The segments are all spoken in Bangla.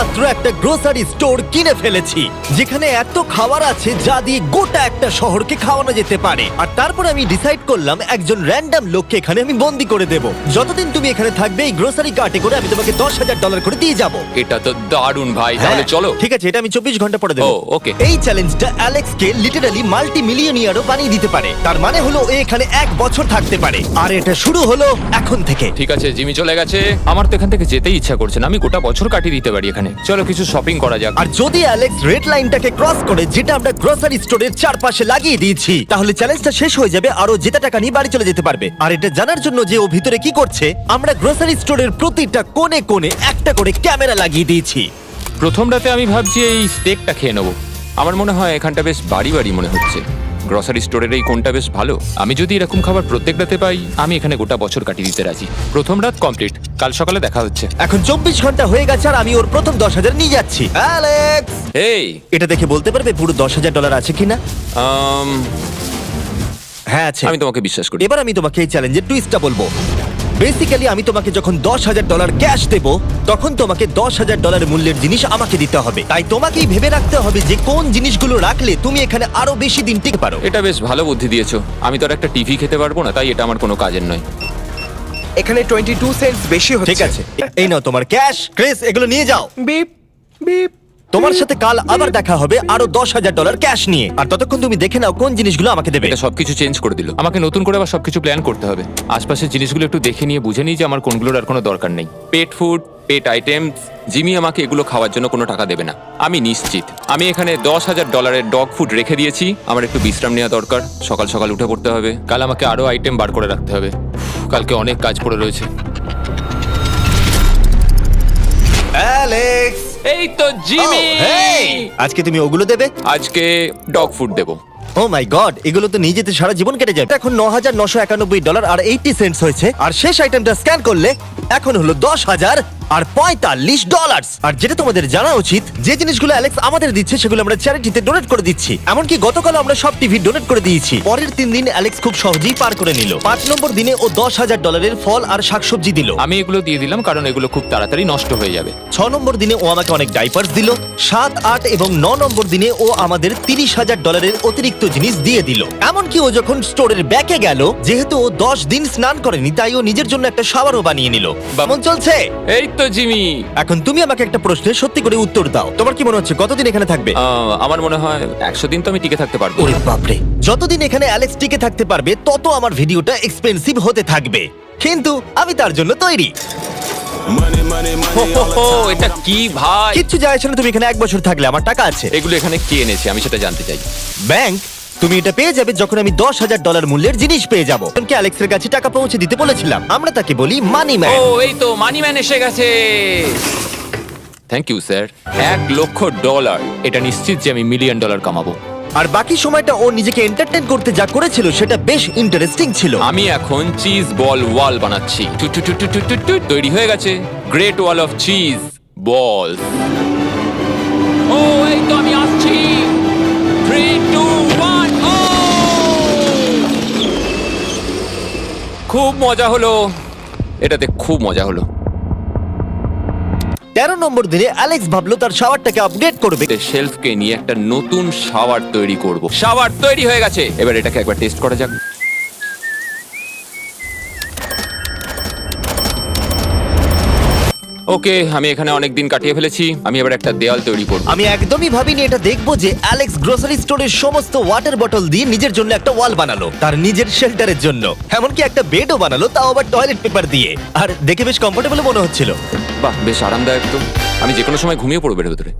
মাত্র একটা গ্রোসারি স্টোর কিনে ফেলেছি, যেখানে এত খাবার আছে যা দিয়ে গোটা একটা শহরকে খাওয়ানো যেতে পারে। আর তারপর আমি ডিসাইড করলাম একজন র্যান্ডম লোককে এখানে আমি বন্দি করে দেব। যতদিন তুমি এখানে থাকবে এই গ্রোসারি কার্টে করে আমি তোমাকে $10,000 করে দিয়ে যাবো। এটা তো দারুণ ভাই, তাহলে চলো। ঠিক আছে, এটা আমি 24 ঘন্টা পরে দেবো। ও, okay. এই চ্যালেঞ্জটা অ্যালেক্সকে লিটারালি মাল্টি মিলিয়নিয়ারও বানিয়ে দিতে পারে। তার মানে হলো ও এখানে 1 বছর থাকতে পারে। আর এটা শুরু হলো এখন থেকে। ঠিক আছে, জিমি চলে গেছে। আমার তো এখান থেকে যেতেই ইচ্ছা করছে না। আমি গোটা বছর কাটিয়ে দিতে পারি এখানে। চলো কিছু শপিং করা যাক। আর যদি অ্যালেক্স রেড লাইনটাকে ক্রস করে, যেটা আমরা গ্রোসারি স্টোরের চারপাশে লাগিয়ে দিয়েছি, তাহলে চ্যালেঞ্জটা শেষ হয়ে যাবে আর ও জেতা টাকা নিয়ে বাড়ি চলে যেতে পারবে। আর এটা জানার জন্য যে ও ভিতরে কি করছে, আমরা গ্রোসারি স্টোরের প্রতিটা কোণে কোণে একটা করে ক্যামেরা লাগিয়ে দিয়েছি। প্রথম রাতে আমি ভাবছি এই স্টেকটা খেয়ে নেবো। আমার মনে হয় এখানটা বেশ বাড়ি বাড়ি মনে হচ্ছে। গ্রসারি স্টোরের এই কোনটা বেশ ভালো। আমি যদি এরকম খাবার প্রত্যেক রাতে পাই, আমি এখানে গোটা বছর কাটিয়ে দিতে রাজি। প্রথম রাত কমপ্লিট, কাল সকালে দেখা হচ্ছে। এখন 24 ঘন্টা হয়ে গেছে আর আমি ওর প্রথম 10,000 নিয়ে যাচ্ছি। অ্যালেক্স, এই এটা দেখে বলতে পারবে পুরো $10,000 আছে কিনা? হ্যাঁ আছে। আমি তোমাকে বিশ্বাস করি। এবার আমি তোমাকে এই চ্যালেঞ্জের টুইস্টটা বলবো। বেসিক্যালি আমি তোমাকে যখন $10,000 ক্যাশ দেব, তখন তোমাকে $10,000 মূল্যের জিনিস আমাকে দিতে হবে। তাই তোমাকেই ভেবে রাখতে হবে যে কোন জিনিসগুলো রাখলে তুমি এখানে আরো বেশি দিন টিকতে পারো। এটা বেশ ভালো বুদ্ধি দিয়েছো। আমি তো আর একটা টিভি খেতে পারবো না, তাই এটা আমার কোনো কাজের নয়। এখানে 22 সেন্টস বেশি হচ্ছে। ঠিক আছে, এই নাও তোমার ক্যাশ। ক্রিস, এগুলো নিয়ে যাও। Beep beep. তোমার সাথে কাল আবার দেখা হবে আরো $10,000 ক্যাশ নিয়ে। আর ততক্ষণ তুমি দেখে নাও কোন জিনিসগুলো আমাকে দেবে। এটা সবকিছু চেঞ্জ করে দিল। আমাকে নতুন করে আবার সবকিছু প্ল্যান করতে হবে। আশপাশের জিনিসগুলো একটু দেখে নিয়ে বুঝে নিই যে আমার কোনগুলোর আর কোনো দরকার নেই। পেট ফুড, পেট আইটেমস, জিমি আমাকে এগুলো খাওয়ার জন্য কোনো টাকা দেবে না, আমি নিশ্চিত। আমি এখানে $10,000 ডগ ফুড রেখে দিয়েছি। আমার একটু বিশ্রাম নেওয়া দরকার। সকাল সকাল উঠে পড়তে হবে। কাল আমাকে আরো আইটেম বার করে রাখতে হবে। কালকে অনেক কাজ পড়ে রয়েছে। অ্যালেক্স, এই তো জিমি। Oh, hey! আজকে তুমি ওগুলো দেবে? আজকে ডগ ফুড দেবো। ও মাই গড, এগুলো তো নিয়ে যেতে সারা জীবন কেটে যাবে। এখন $9,991 আর 80 সেন্টস হয়েছে। আর শেষ আইটেমটা স্ক্যান করলে এখন হলো $10,045। আর যেটা তোমাদের জানা উচিত, যে জিনিসগুলো অ্যালেক্স আমাদের দিচ্ছে সেগুলো আমরা চ্যারিটিতে ডোনেট করে দিচ্ছি। এমনকি গতকাল আমরা সব টিভি ডোনেট করে দিয়েছি। পরের 3 দিন অ্যালেক্স খুব সহজেই পার করে নিল। 5 নম্বর দিনে ও $10,000 ফল আর শাকসবজি দিল। আমি এগুলো দিয়ে দিলাম কারণ এগুলো খুব তাড়াতাড়ি নষ্ট হয়ে যাবে। 6 নম্বর দিনে ও আমাকে অনেক ডাইপার্স দিল। 7, 8 এবং 9 নম্বর দিনে ও আমাদের $30,000 অতিরিক্ত জিনিস দিয়ে দিল। এমনকি ও যখন স্টোরের ব্যাকে গেল, যেহেতু ও 10 দিন স্নান করেনি, তাই ও নিজের জন্য একটা শাওয়ারও বানিয়ে নিল। কেমন চলছে? এই তো জিমি। এখন তুমি আমাকে একটা প্রশ্নের সত্যি করে উত্তর দাও। তোমার কি মনে হচ্ছে কতদিন এখানে থাকবে? আমার মনে হয় 100 দিন তো আমি টিকে থাকতে পারবো। ওরে বাপরে, যতদিন এখানে অ্যালেক্স টিকে থাকতে পারবে তত আমার ভিডিওটা এক্সপেন্সিভ হতে থাকবে। কিন্তু আমি তার জন্য তৈরি। এটা কি ভাই? কিচ্ছু যায় আসে না, তুমি এখানে 1 বছর থাকলে আমার টাকা আছে। এগুলো এখানে কে এনেছে আমি সেটা জানতে চাই। ব্যাংক। তুমি এটা পেয়ে যাবে যখন আমি $10,000 মূল্যের জিনিস পেয়ে যাবো। তোমাকে অ্যালেক্সের কাছে টাকা পৌঁছে দিতে বলেছিলাম। আমরা তাকে বলি মানি ম্যান। ও, এই তো মানি ম্যান এসে গেছে। Thank you sir. $1,00,000। এটা নিশ্চিত যে আমি $1 মিলিয়ন কামাবো। আর বাকি সময়টা ও নিজেকে এন্টারটেইন করতে যা করেছিল সেটা বেশ ইন্টারেস্টিং ছিল। আমি এখন চিজ বল ওয়াল বানাচ্ছি। তৈরি হয়ে গেছে great wall of cheese ball. ও, এই তো আমি আসছি। 3, 2, 1। ও, খুব মজা হলো এটাতে, খুব মজা হলো। 13 নম্বর দিনে অ্যালেক্স ভাবলো তার শাওয়ারটাকে আপডেট করবে। শেলফকে নিয়ে একটা নতুন শাওয়ার তৈরি করব। শাওয়ার তৈরি হয়ে গেছে, এবার এটাকে একবার টেস্ট করা যাক। ওকে, আমি এখানে অনেক দিন কাটিয়ে ফেলেছি। আমি এবার একটা দেওয়াল তৈরি করব। আমি একদমই ভাবিনি এটা দেখবো যে অ্যালেক্স গ্রোসারি স্টোরের সমস্ত ওয়াটার বটল দিয়ে নিজের জন্য একটা ওয়াল বানালো, তার নিজের শেল্টারের জন্য। এমনকি একটা বেডও বানালো, তাও আবার টয়লেট পেপার দিয়ে। আর দেখে বেশ কমফোর্টেবল মনে হচ্ছিল। বাহ, বেশ আরামদায়ক তো। আমি যে কোনো সময় ঘুমিয়ে পড়বো এর ভেতরে।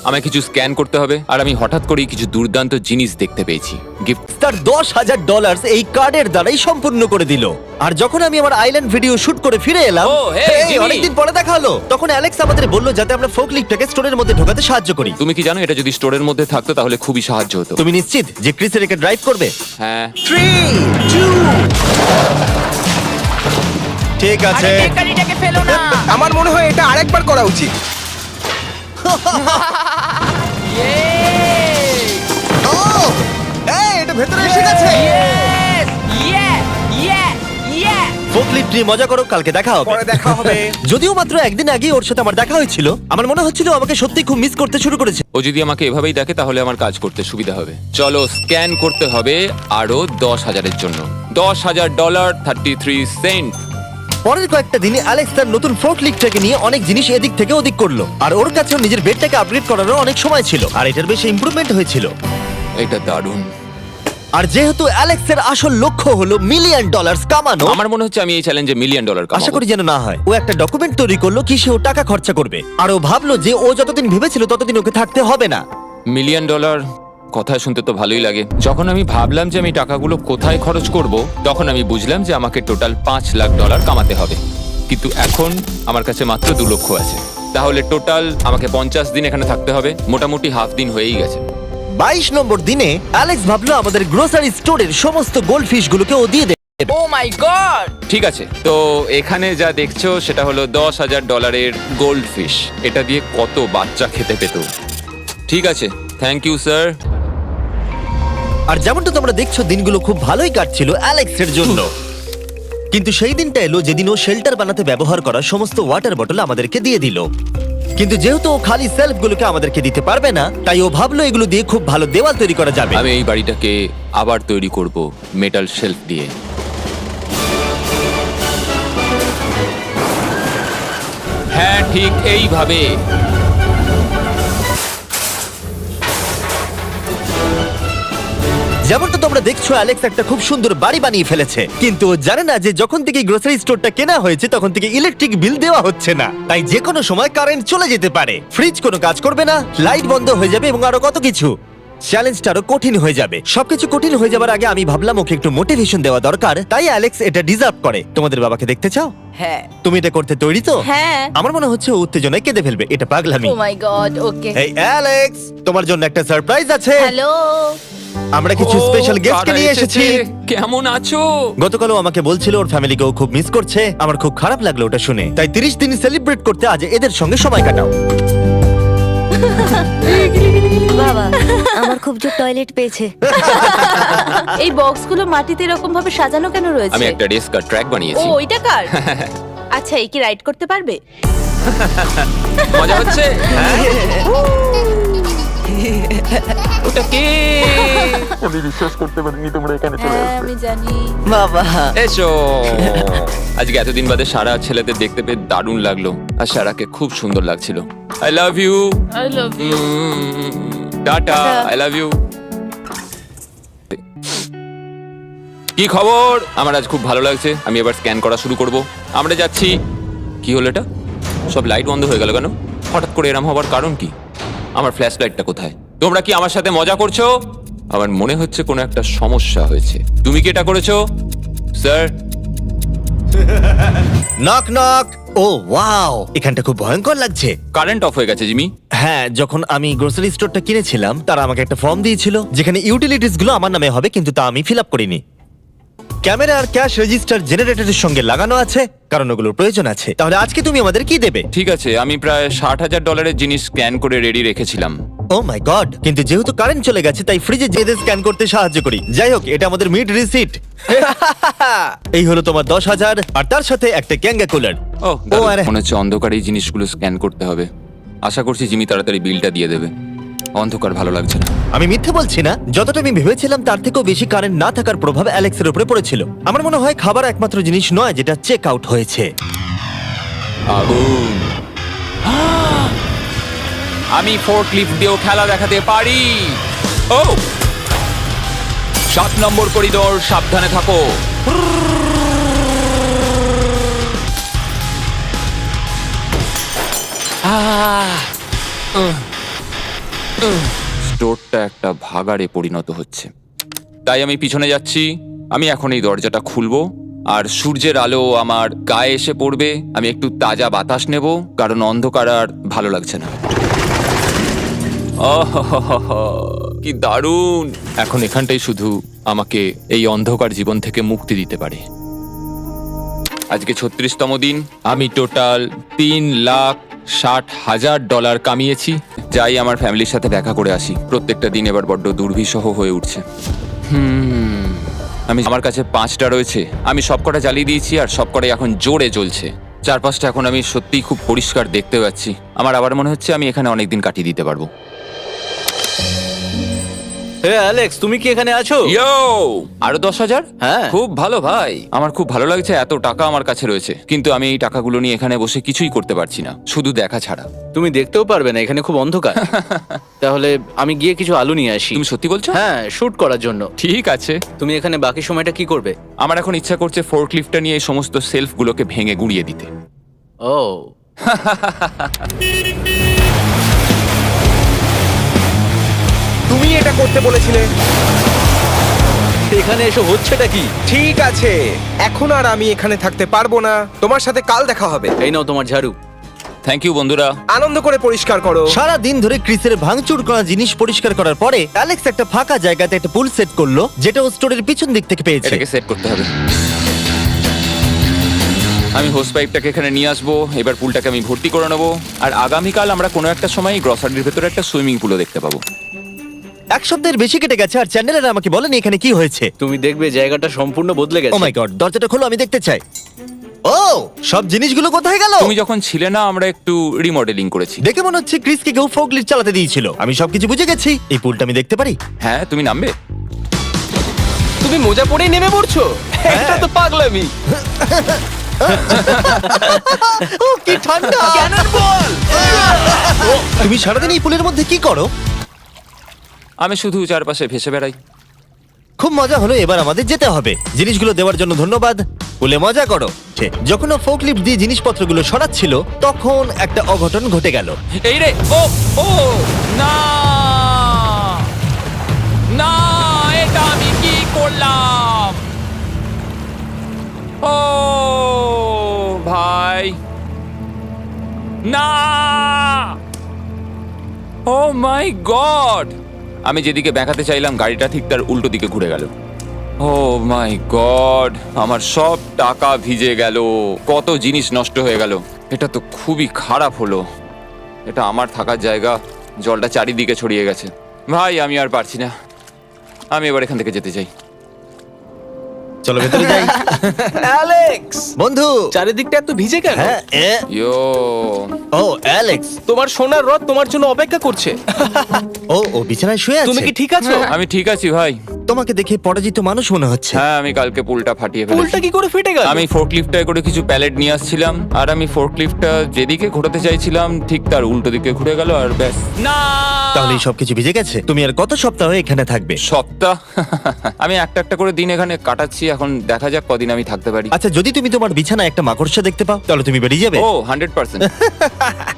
আমায় কিছু স্ক্যান করতে হবে। আর আমি হঠাৎ করেই কিছু দুর্দান্ত জিনিস দেখতে পেয়েছি। গিফট। তার $10,000 এই কার্ডের দ্বারাই সম্পূর্ণ করে দিল। আর যখন আমি আমার আইল্যান্ড ভিডিও শুট করে ফিরে এলাম, ও, hey, জিমি। অনেকদিন পরে দেখা হলো, তখন অ্যালেক্স আমাদের বললো যাতে আমরা ফোকলিফটটাকে স্টোরের মধ্যে ঢোকাতে সাহায্য করি। তুমি কি জানো এটা যদি স্টোরের মধ্যে থাকতো তাহলে খুবই সাহায্য হতো। তুমি নিশ্চিত যে ক্রিসের একে ড্রাইভ করবে? হ্যাঁ। 3, 2 ঠিক আছে। আমার মনে হয় এটা আরেকবার করা উচিত। ও, এই, এটা ভেতরে এসে গেছে। লিফট নিয়ে মজা করো, কালকে দেখা হবে। পরে দেখা হবে। যদিও মাত্র একদিন আগে ওর সাথে আমার দেখা হয়েছিল, আমার মনে হচ্ছিল ও আমাকে সত্যি খুব মিস করতে শুরু করেছে। ও যদি আমাকে এভাবেই দেখে তাহলে আমার কাজ করতে সুবিধা হবে। চলো স্ক্যান করতে হবে আরো 10,000-এর জন্য। $10,000 33 সেন্ট। পরের কয়েকটা দিনে অ্যালেক্স তার নতুন ফোর্কলিফটটাকে নিয়ে অনেক জিনিস এদিক থেকে ওদিক করলো, আর ওর কাছেও নিজের বেডটাকে আপগ্রেড করারও অনেক সময় ছিল, আর এটার বেশ ইমপ্রুভমেন্ট হয়েছিল। এটা দারুণ। আর যেহেতু অ্যালেক্সের আসল লক্ষ্য হলো $1 মিলিয়ন কামানো, আমার মনে হচ্ছে আমি এই চ্যালেঞ্জে $1 মিলিয়ন আশা কামাবো। করি যেন না হয়। ও একটা ডকুমেন্ট তৈরি করলো কিসে ও টাকা খরচা করবে, আর ও ভাবলো যে ও যতদিন ভেবেছিল ততদিন ওকে থাকতে হবে না। $1 মিলিয়ন কথা শুনতে তো ভালোই লাগে। যখন আমি ভাবলাম যে আমি টাকাগুলো কোথায় খরচ করব, তখন আমি বুঝলাম যে আমাকে টোটাল $5 লাখ কামাতে হবে। কিন্তু এখন আমার কাছে মাত্র 2 লক্ষ আছে। তাহলে টোটাল আমাকে 50 দিন এখানে থাকতে হবে। মোটামুটি হাফ দিন হয়েই গেছে। 22 নম্বর দিনে অ্যালেক্স ভাবলো আমাদের গ্রোসারি স্টোরের সমস্ত গোল্ড ফিশ গুলোকে ও দিয়ে দেবে। ও মাই গড! ঠিক আছে, তো এখানে যা দেখছো সেটা হলো $10,000 গোল্ড ফিশ। এটা দিয়ে কত বাচ্চা খেতে পেত। ঠিক আছে, থ্যাংক ইউ স্যার। আর যেমনটা তোমরা দেখছো দিনগুলো খুব ভালোই কাটছিল অ্যালেক্সের জন্য, কিন্তু সেই দিনটা এলো যেদিন ও শেল্টার বানাতে ব্যবহার করা সমস্ত ওয়াটার বটল আমাদেরকে দিয়ে দিল। কিন্তু যেহেতু ও খালি সেলফগুলোকে আমাদেরকে দিতে পারবে না, তাই ও ভাবলো এগুলো দিয়ে খুব ভালো দেওয়াল তৈরি করা যাবে। আমি এই বাড়িটাকে আবার তৈরি করব মেটাল শেলফ দিয়ে। হ্যাঁ, ঠিক এইভাবে। যেমনটা তোমরা দেখছো অ্যালেক্স একটা খুব সুন্দর বাড়ি বানিয়ে ফেলেছে, কিন্তু ও জানে না যে যখন থেকে গ্রোসারি স্টোরটা কেনা হয়েছে তখন থেকে ইলেকট্রিক বিল দেওয়া হচ্ছে না, তাই যে কোনো সময় কারেন্ট চলে যেতে পারে, ফ্রিজ কোনো কাজ করবে না, লাইট বন্ধ হয়ে যাবে এবং আরো কত কিছু। চ্যালেঞ্জটা আরো কঠিন হয়ে যাবে। সবকিছু কঠিন হয়ে যাবার আগে আমি ভাবলাম ওকে একটু মোটিভেশন দেওয়া দরকার, তাই অ্যালেক্স এটা ডিজার্ভ করে। তোমাদের বাবাকে দেখতে চাও? হ্যাঁ। তুমি এটা করতে তৈরি তো? হ্যাঁ। আমার মনে হচ্ছে ও উত্তেজনায় কেঁদে ফেলবে, এটা পাগলামি। ও মাই গড, ওকে। এই অ্যালেক্স, তোমার জন্য একটা সারপ্রাইজ আছে। হ্যালো। আমরা কিছু স্পেশাল গেস্টকে কারা নিয়ে এসেছে? এসেছি। কেমন আছো? গতকালও আমাকে বলছিল ওর ফ্যামিলিকেও খুব মিস করছে। আমার খুব খারাপ লাগলো ওটা শুনে, তাই 30 দিন সেলিব্রেট করতে আজ এদের সঙ্গে সময় কাটাও। বাবা, আমার খুব জোর টয়লেট পেয়েছে। এই বক্সগুলো মাটিতে এরকম ভাবে সাজানো কেন রয়েছে? আমি একটা ডেস্ক আর ট্র্যাক ও, বানিয়েছি। ওইটা কার? আচ্ছা, এই কি রাইড করতে পারবে? মজা হচ্ছে? ওটা কে? হ্যাঁ, আমি জানি। বাবা, এসো। আজকে এতদিন বাদে সারা ছেলেদের দেখতে পেয়ে দারুণ লাগলো, আর সারাকে খুব সুন্দর লাগছিল। I love you. I love you. Tata. I love you. কি খবর? আমার আজ খুব ভালো লাগছে। আমি এবার স্ক্যান করা শুরু করব। আমরা যাচ্ছি। কি হলো এটা? সব লাইট বন্ধ হয়ে গেল কেন? হঠাৎ করে এরম হবার কারণ কি? আমার ফ্ল্যাশ লাইটটা কোথায়? তোমরা কি আমার সাথে মজা করছো? আমার মনে হচ্ছে কোনো একটা সমস্যা হয়েছে। তুমি কি এটা করেছো, স্যার? Knock knock. ও ওয়াও, এখানটা খুব ভয়ঙ্কর লাগছে। কারেন্ট অফ হয়ে গেছে জিমি। হ্যাঁ, যখন আমি গ্রোসারি স্টোরটা কিনেছিলাম তারা আমাকে একটা ফর্ম দিয়েছিল যেখানে ইউটিলিটিস গুলো আমার নামে হবে, কিন্তু তা আমি ফিল আপ করিনি। ক্যামেরা আর ক্যাশ রেজিস্টার জেনারেটরের সঙ্গে লাগানো আছে, কারণ ওগুলোর প্রয়োজন আছে। তাহলে আজকে তুমি আমাদের কি দেবে? ঠিক আছে, আমি প্রায় $60,000 জিনিস স্ক্যান করে রেডি রেখেছিলাম। ও মাই গড, কিন্তু যেহেতু কারেন্ট চলে গেছে তাই ফ্রিজে যেতে স্ক্যান করতে সাহায্য করি। যাই হোক, এটা আমাদের মিড রিসিট। এই হলো তোমার 10,000 আর তার সাথে একটা ক্যাঙ্গা কুলার। ও, ও আরে, মনে হচ্ছে অন্ধকারে এই জিনিসগুলো স্ক্যান করতে হবে। আশা করছি জিমি তাড়াতাড়ি বিলটা দিয়ে দেবে। অন্ধকার ভালো লাগছে না। আমি মিথ্যে বলছি না, যতটা আমি ভেবেছিলাম তার থেকেও বেশি কারেন্ট না থাকার প্রভাব অ্যালেক্সের উপরে পড়েছিল। আমার মনে হয় খাবার একমাত্র জিনিস নয় যেটা চেক আউট হয়েছে। আগুন। আমি ফোর্কলিফট দিয়েও খেলা দেখাতে পারি। ও, 7 নম্বর করিডোর, সাবধানে থাকো। স্টোরটা একটা ভাগাড়ে পরিণত হচ্ছে, তাই আমি পিছনে যাচ্ছি। আমি এখন এই দরজাটা খুলবো আর সূর্যের আলো আমার গায়ে এসে পড়বে। আমি একটু তাজা বাতাস নেব, কারণ অন্ধকার আর ভালো লাগছে না। কি দারুণ! এখন এখানটাই শুধু আমাকে এই অন্ধকার জীবন থেকে মুক্তি দিতে পারে। আজকে 36তম দিন। আমি টোটাল $3,60,000 কামিয়েছি। যাই আমার ফ্যামিলির সাথে দেখা করে আসি। প্রত্যেকটা দিন এবার বড্ড দুর্বিষহ হয়ে উঠছে। আমার কাছে 5টা রয়েছে, আমি সবকটা জ্বালিয়ে দিয়েছি আর সবকটাই এখন জোরে জ্বলছে। চারপাশটা এখন আমি সত্যিই খুব পরিষ্কার দেখতে পাচ্ছি। আমার আবার মনে হচ্ছে আমি এখানে অনেকদিন কাটিয়ে দিতে পারবো। হে অ্যালেক্স, তুমি কি এখানে আছো? ইয়ো, আরো 10,000? হ্যাঁ। খুব ভালো ভাই, আমার খুব ভালো লাগছে। এত টাকা আমার কাছে রয়েছে, কিন্তু আমি এই টাকাগুলো নিয়ে এখানে বসে কিছুই করতে পারছি না, শুধু দেখা ছাড়া। তুমি দেখতেও পারবে না, এখানে খুব অন্ধকার। তাহলে আমি গিয়ে কিছু আলু নিয়ে আসি। তুমি সত্যি বলছো? হ্যাঁ, শুট করার জন্য। ঠিক আছে। তুমি এখানে বাকি সময়টা কি করবে? আমার এখন ইচ্ছা করছে ফোর্কলিফটটা নিয়ে এই সমস্ত সেলফগুলোকে ভেঙে গুঁড়িয়ে দিতে। ও, তুমি এটা করতে বলেছিলে। এখানে এসব হচ্ছেটা কি? ঠিক আছে, এখন আর আমি এখানে থাকতে পারবো না। তোমার সাথে কাল দেখা হবে। এই নাও তোমার ঝাড়ু। থ্যাংক ইউ বন্ধুরা। আনন্দ করে পরিষ্কার করো। সারা দিন ধরে ক্রিসের ভাঙচুর করা জিনিস পরিষ্কার করার পরে অ্যালেক্স একটা ফাঁকা জায়গাতে একটা পুল সেট করলো, যেটা ও স্টোরের পিছন দিক থেকে পেয়েছে। এটাকে সেট করতে হবে। আমি হোস পাইপটাকে এখানে নিয়ে আসবো, এবার পুলটাকে আমি ভর্তি করে নেবো, আর আগামীকাল আমরা কোনো একটা সময় গ্রসারির ভেতরে একটা সুইমিং পুলও দেখতে পাবো। এক সপ্তাহের বেশি কেটে গেছে আর চ্যান্ডেলার আমাকে বলেনি এখানে কি হয়েছে। তুমি দেখবে জায়গাটা সম্পূর্ণ বদলে ও গেছে। মাই গড, দরজাটা খোলো, আমি দেখতে চাই। ও, সব জিনিসগুলো কোথায় গেল? তুমি যখন ছিলে না, আমরা একটু রিমডেলিং করেছি। দেখে মনে হচ্ছে ক্রিসকে কেউ ফোর্কলিফট চালাতে দিয়েছিল। আমি সবকিছু বুঝে গেছি। এই পুলটা আমি দেখতে পারি? হ্যাঁ, তুমি নামবে? তুমি মোজা পরেই নেমে পড়ছো? এটা তো পাগলামি। ও কি ঠান্ডা! তুমি সারাদিন এই পুলের মধ্যে কি করো? আমি শুধু চারপাশে ভেসে বেড়াই। খুব মজা হলো, এবার আমাদের যেতে হবে। জিনিসগুলো দেওয়ার জন্য ধন্যবাদ। পুলে মজা করো। যখন ও ফোর্কলিফট দিয়ে জিনিসপত্রগুলো সরাচ্ছিল, তখন একটা অঘটন ঘটে গেল। এই রে, ও ও না না, এটা আমি কি করলাম? ও ভাই, না! ও মাই গড! আমি যেদিকে ব্যাকাতে চাইলাম, গাড়িটা ঠিক তার উল্টো দিকে ঘুরে গেল। ও মাই গড, আমার সব টাকা ভিজে গেল, কত জিনিস নষ্ট হয়ে গেল। এটা তো খুবই খারাপ হলো। এটা আমার থাকার জায়গা, জলটা চারিদিকে ছড়িয়ে গেছে। ভাই, আমি আর পারছি না, আমি এবার এখান থেকে যেতে চাই। চলো ভেতরে যাই। অ্যালেক্স, বন্ধু। চারিদিকটা এত ভিজে কেন? হ্যাঁ, ইয়ো, ও অ্যালেক্স। তোমার সোনার রথ তোমার জন্য অপেক্ষা করছে। ও বিছানায় শুয়ে আছে। তুমি কি ঠিক আছো? আমি ঠিক আছি ভাই। তোমাকে দেখে পরাজিত মানুষ মনে হচ্ছে। হ্যাঁ, আমি কালকে পুলটা ফাটিয়ে ফেলেছি। পুলটা কি করে ফেটে গেল? আমি ফোর্কলিফটটায় করে কিছু প্যালেট নিয়ে আসছিলাম, আর আমি ফোর্কলিফটটা যেদিকে ঘোরাতে চাইছিলাম ঠিক তার উল্টো দিকে ঘুরে গেল, আর ব্যাস। না! তাহলে এই সবকিছু ভিজে গেছে। তুমি আর কত সপ্তাহ এখানে থাকবে? সপ্তাহ? আমি একটা একটা করে দিন এখানে কাটাচ্ছি, এখন দেখা যাক কদিন আমি থাকতে পারি। আচ্ছা, যদি তুমি তোমার বিছানায় একটা মাকড়সা দেখতে পাও, তাহলে তুমি বেরিয়ে যাবে? ও 100%।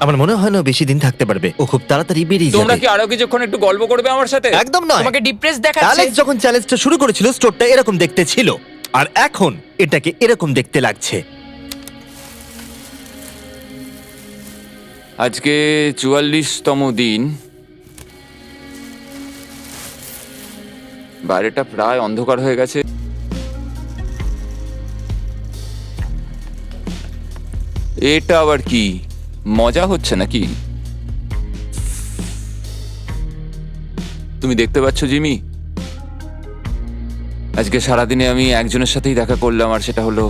আমার মনে হয় না ও বেশি দিন থাকতে পারবে। ও খুব তাড়াতাড়ি বেরিয়ে তোমরা যাবে। কি আরো কিছুক্ষণ একটু গল্প করবে আমার সাথে? একদম নয়। তোমাকে ডিপ্রেস দেখাচ্ছে। অ্যালেক্স যখন চ্যালেঞ্জটা শুরু করেছিল, স্টোরটা এরকম দেখতে ছিল, আর এখন এটাকে এরকম দেখতে লাগছে। আজকে 44তম দিন। বাইরেটা প্রায় অন্ধকার হয়ে গেছে। এটা আবার কি মজা হচ্ছে নাকি? তুমি দেখতে পাচ্ছ জিমি, আজকে সারাদিনে আমি একজনের সাথেই দেখা করলাম, আর সেটা হলো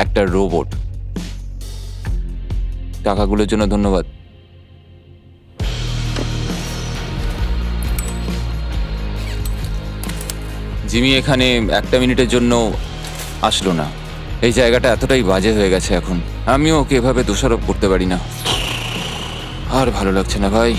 একটা রোবট। টাকাগুলোর জন্য ধন্যবাদ। জিমি এখানে একটা মিনিটের জন্য আসলো না। এই জায়গাটা এতটাই বাজে হয়ে গেছে এখন, আমিও ওকে এভাবে দোষারোপ করতে পারি না। আর ভালো লাগছে না ভাই।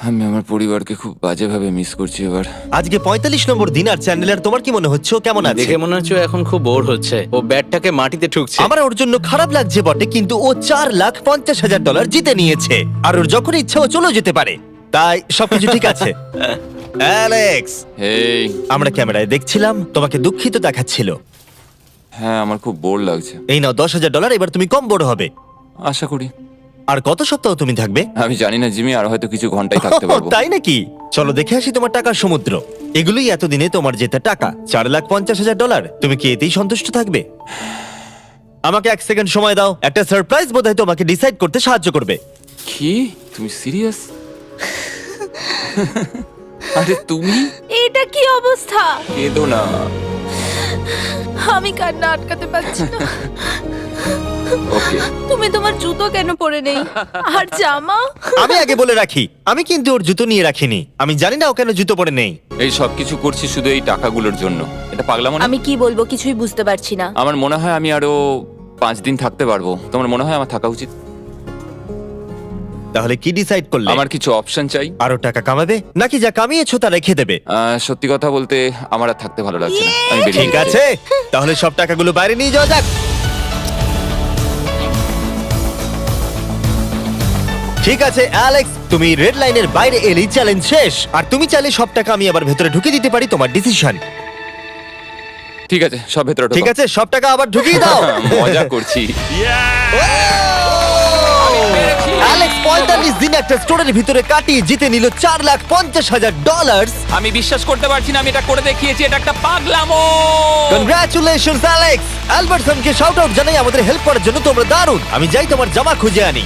আমি আমার পরিবারকে খুব বাজেভাবে মিস করছি এবার। আজকে 45 নম্বর দিন, আর চ্যান্ডেলার তোমার কি মনে হচ্ছে ও কেমন আছে? দেখে মনে হচ্ছে ও এখন খুব বোর হচ্ছে। ও ব্যাটটাকে মাটিতে ঠুকছে। আমার ওর জন্য খারাপ লাগছে বটে, কিন্তু ও $4,50,000 জিতে নিয়েছে, আর ওর যখন ইচ্ছা ও চলেও যেতে পারে। তাই সবকিছু ঠিক আছে। অ্যালেক্স, এই, আমরা ক্যামেরায় দেখছিলাম, তোমাকে দুঃখিত দেখাচ্ছিল। হ্যাঁ, আমার খুব বোর লাগছে। এই নাও $10,000, এবার তুমি কম বড় হবে। আশা করি। আর কত সপ্তাহ তুমি থাকবে? আমি জানি না জিমি, আর হয়তো কিছু ঘন্টাই থাকতে পারবো। তাই নাকি? চলো দেখে আসি তোমার টাকার সমুদ্র। এগুলোই এতদিনে তোমার জেতা টাকা, $4,50,000। তুমি কি এতেই সন্তুষ্ট থাকবে? আমাকে 1 সেকেন্ড সময় দাও। একটা সারপ্রাইজ বোধহয় তোমাকে ডিসাইড করতে সাহায্য করবে। কি, তুমি সিরিয়াস? আরে তুমি এটা কি অবস্থা? কেঁদো না। আমি কান্না আটকাতে পারছি না। ওকে, তুমি তোমার জুতো কেন পরে নেই? আর জামা? আমি আগে বলে রাখি, আমি কিন্তু ওর জুতো নিয়ে রাখিনি। আমি জানি না ও কেন জুতো পরে নেই। এই সব কিছু করছি শুধু এই টাকাগুলোর জন্য। এটা পাগলামো না? আমি কি বলবো কিছুই বুঝতে পারছি না। আমার মনে হয় আমি আরো 5 দিন থাকতে পারবো। তোমার মনে হয় আমার থাকা উচিত? তাহলে কি ডিসাইড করলে? আমার কিছু অপশন চাই। আরো টাকা কামাবে নাকি যা কামিয়েছো তা রেখে দেবে? সত্যি কথা বলতে আমার আর থাকতে ভালো লাগছে না। আমি বেরিয়ে ঠিক যেতে আছে, তাহলে সব টাকাগুলো বাইরে নিয়ে যাওয়া যাক। ঠিক আছে অ্যালেক্স, তুমি রেড লাইনের বাইরে এলেই চ্যালেঞ্জ শেষ। আর তুমি চাইলে সব টাকা আমি আবার ভেতরে ঢুকিয়ে দিতে পারি, তোমার ডিসিশন। চাই। ঠিক আছে, সব ভেতরে ঢোকো। ঠিক আছে, সব টাকা আবার ঢুকিয়ে দাও। মজা করছি। অ্যালেক্স 45 দিন একটা স্টোরের ভিতরে কাটিয়ে জিতে নিল $4,50,000। আমি বিশ্বাস করতে পারছি না আমি এটা করে দেখিয়েছি। এটা একটা পাগলামো। Congratulations Alex. অ্যালবার্টসনকে শাউট আউট জানাই, আমাদের হেল্প করার জন্য তোমরা দারুণ। আমি যাই তোমার জামা খুঁজে আনি।